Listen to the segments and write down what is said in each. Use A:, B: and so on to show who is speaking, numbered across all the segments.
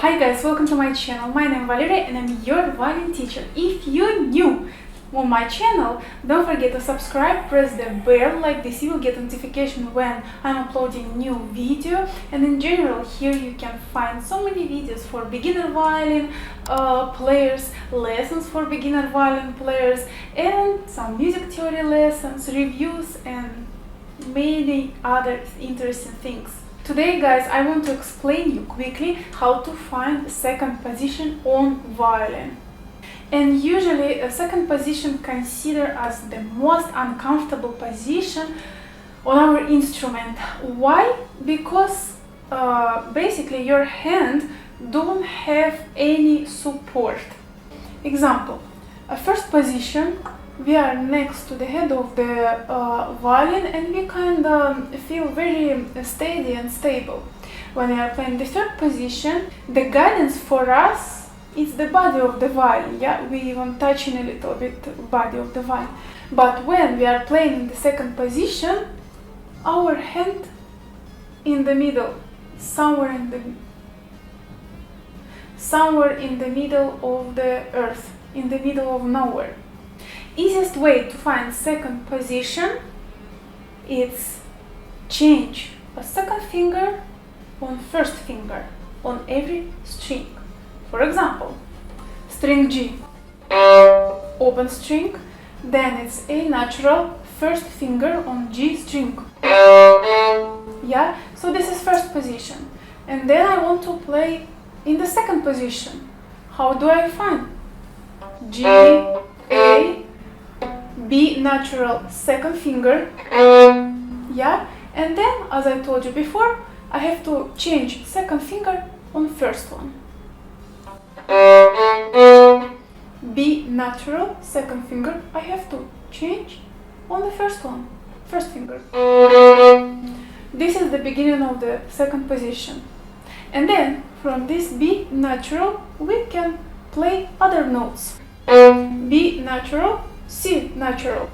A: Hi guys, welcome to my channel. My name is Valeria and I'm your violin teacher. If you're new on my channel, don't forget to subscribe, press the bell like this, you will get notification when I'm uploading new video. And in general, here you can find so many videos for beginner violin players, lessons for beginner violin players, and some music theory lessons, reviews, and many other interesting things. Today guys, I want to explain you quickly how to find second position on violin. And usually a second position considered as the most uncomfortable position on our instrument. Why? Because basically your hand don't have any support. Example, a first position, we are next to the head of the violin and we kind of feel very steady and stable. When we are playing the third position, the guidance for us is the body of the violin. Yeah, we even touching a little bit body of the violin. But when we are playing in the second position, our hand in the middle, somewhere in the middle of the earth, in the middle of nowhere. Easiest way to find second position is change a second finger on first finger on every string. For example, string G, open string, then it's A natural, first finger on G string. Yeah, so this is first position. And then I want to play in the second position. How do I find? G, A, B natural, second finger, yeah, and then as I told you before, I have to change second finger on first one. B natural, second finger, I have to change on the first one, first finger. This is the beginning of the second position. And then from this B natural, we can play other notes. B natural, C natural,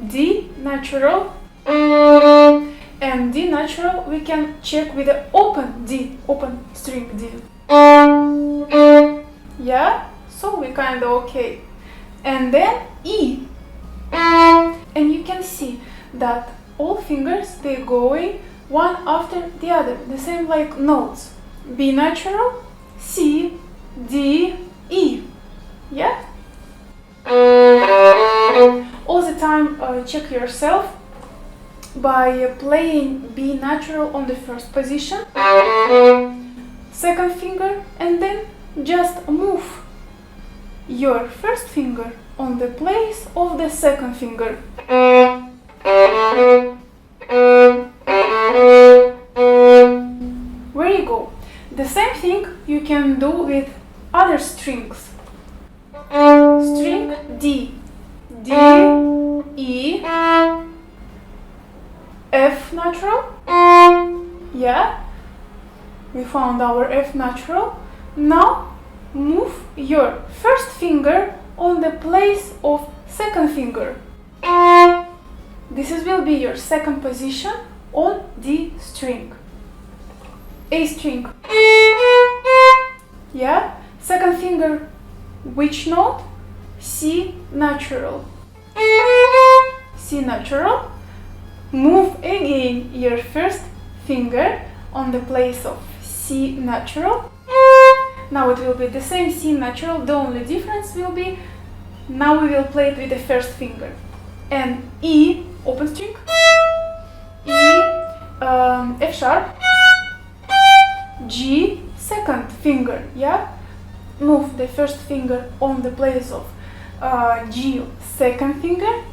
A: D natural, and D natural we can check with the open D, open string D. Yeah, so we kind of okay. And then E, and you can see that all fingers they going one after the other, the same like notes. B natural, C, D, E. Yeah. All the time check yourself by playing B natural on the first position, second finger, and then just move your first finger on the place of the second finger. Where you go. The same thing you can do with other strings. String D, D, E, F natural, yeah, we found our F natural. Now move your first finger on the place of second finger. This will be your second position on D string. A string, yeah, second finger, which note? C natural. C natural. Move again your first finger on the place of C natural. Now it will be the same C natural, the only difference will be now we will play it with the first finger. And E, open string, E, F sharp, G, second finger, yeah? Move the first finger on the place of G, second finger,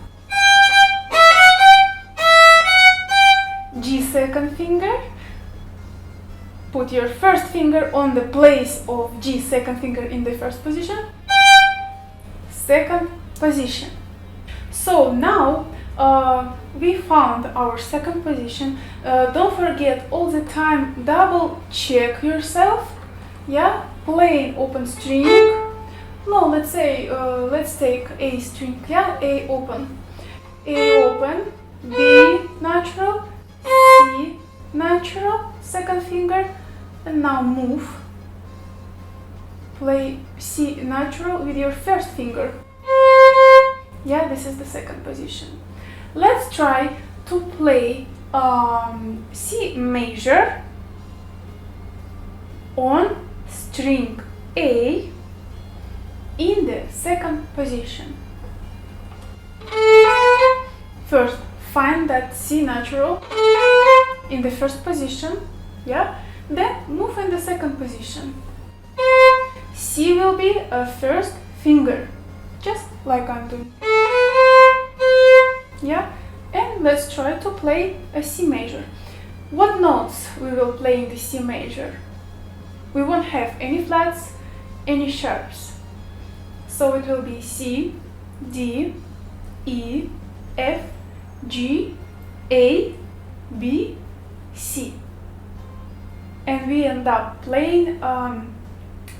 A: G, second finger, put your first finger on the place of G, second finger in the first position, second position. So now we found our second position. Don't forget all the time double check yourself, yeah? Playing open string. No, let's say let's take A string, yeah, A open, B natural, C natural, second finger, And now move. Play C natural with your first finger. Yeah, this is the second position. Let's try to play C major on string A in the second position. First, find that C natural in the first position, yeah? Then move in the second position. C will be a first finger, just like I'm doing. Yeah? And let's try to play a C major. What notes we will play in the C major? We won't have any flats, any sharps. So it will be C, D, E, F, G, A, B, C. And we end up playing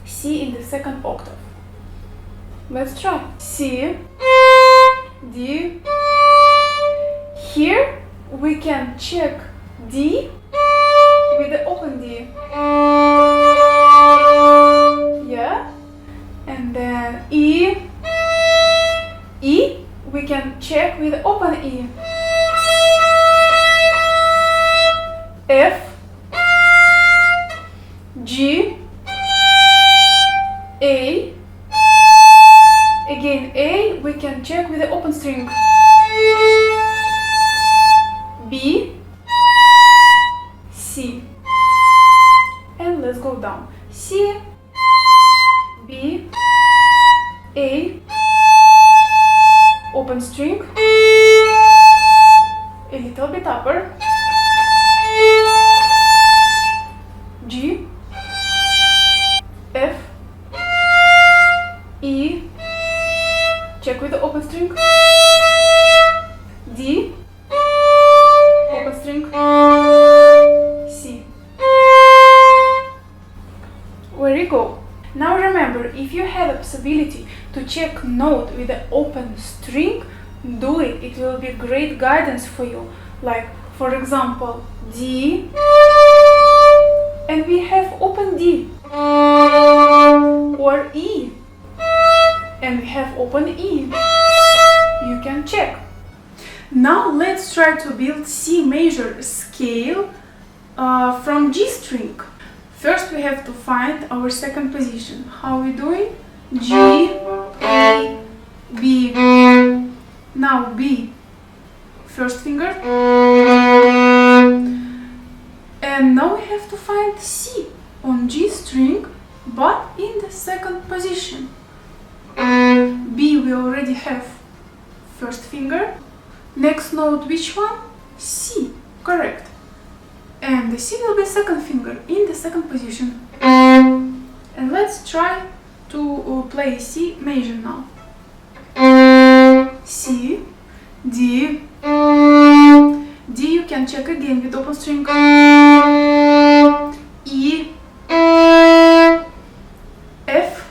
A: C in the second octave. Let's try. C, D. Here we can check D with the open D. Yeah. And then E. E we can check with the open E. F, G, A. Again A we can check with the open string. B, C. And let's go down. C, B, A, open string, a little bit upper, G, F, E, check with the open string, D, open string, C. Very go. Now remember, if you have the possibility to check note with the open string, do it. It will be great guidance for you. Like, for example, D, and we have open D, or E, and we have open E. You can check. Now let's try to build C major scale from G string. First we have to find our second position. How are we doing? G, A, B. Now B, first finger. And now we have to find C on G string, but in the second position. B we already have first finger. Next note, which one? C, correct. And the C will be second finger in the second position. And let's try to play C major now. C, D, D you can check again with open string. E, F,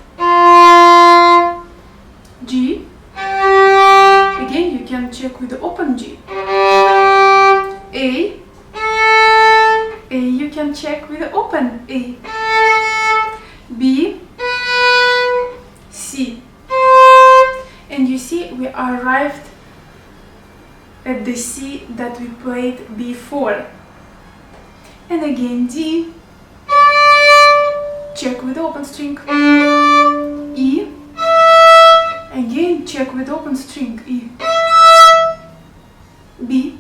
A: G, again you can check with the open G. A, you can check with the open A. B, C. And you see we arrived at the C that we played before. And again D, check with the open string. E, again check with open string. E, B,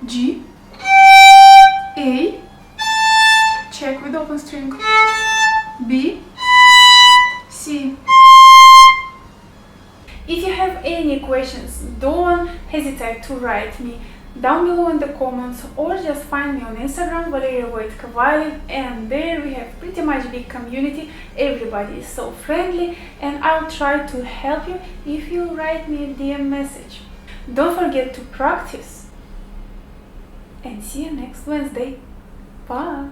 A: G, A, check with open string. B, C. If you have any questions, don't hesitate to write me down below in the comments, or just find me on Instagram, valeriiavoitko violin, and there we have pretty much big community. Everybody is so friendly, and I'll try to help you if you write me a DM message. Don't forget to practice, and see you next Wednesday. Bye!